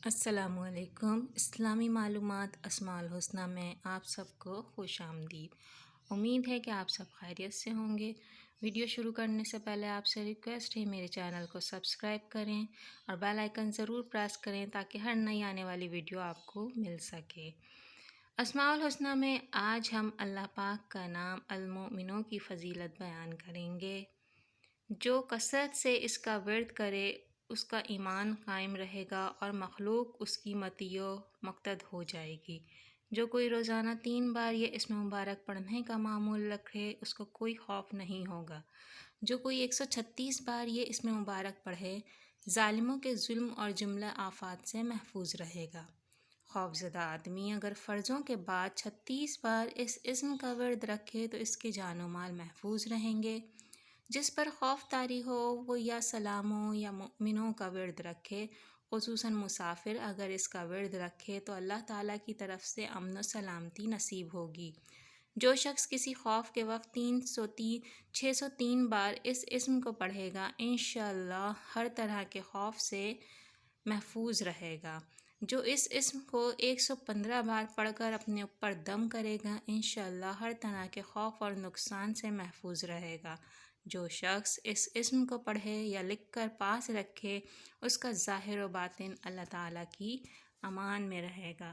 السلام علیکم۔ اسلامی معلومات اسماء الحسنہ میں آپ سب کو خوش آمدید۔ امید ہے کہ آپ سب خیریت سے ہوں گے۔ ویڈیو شروع کرنے سے پہلے آپ سے ریکویسٹ ہے میرے چینل کو سبسکرائب کریں اور بیل آئیکن ضرور پریس کریں تاکہ ہر نئی آنے والی ویڈیو آپ کو مل سکے۔ اسماء الحسنہ میں آج ہم اللہ پاک کا نام المؤمنوں کی فضیلت بیان کریں گے۔ جو کثرت سے اس کا ورد کرے اس کا ایمان قائم رہے گا اور مخلوق اس کی مطیع و مقتد ہو جائے گی۔ جو کوئی روزانہ 3 بار یہ اسم مبارک پڑھنے کا معمول رکھے اس کو کوئی خوف نہیں ہوگا۔ جو کوئی 136 بار یہ اسم مبارک پڑھے ظالموں کے ظلم اور جملہ آفات سے محفوظ رہے گا۔ خوفزدہ آدمی اگر فرضوں کے بعد 36 بار اس اسم کا ورد رکھے تو اس کے جان و مال محفوظ رہیں گے۔ جس پر خوف طاری ہو وہ یا سلاموں یا مؤمنوں کا ورد رکھے، خصوصاً مسافر اگر اس کا ورد رکھے تو اللہ تعالیٰ کی طرف سے امن و سلامتی نصیب ہوگی۔ جو شخص کسی خوف کے وقت 603 بار اس اسم کو پڑھے گا انشاءاللہ ہر طرح کے خوف سے محفوظ رہے گا۔ جو اس اسم کو 115 بار پڑھ کر اپنے اوپر دم کرے گا انشاءاللہ ہر طرح کے خوف اور نقصان سے محفوظ رہے گا۔ جو شخص اس اسم کو پڑھے یا لکھ کر پاس رکھے اس کا ظاہر و باطن اللہ تعالیٰ کی امان میں رہے گا۔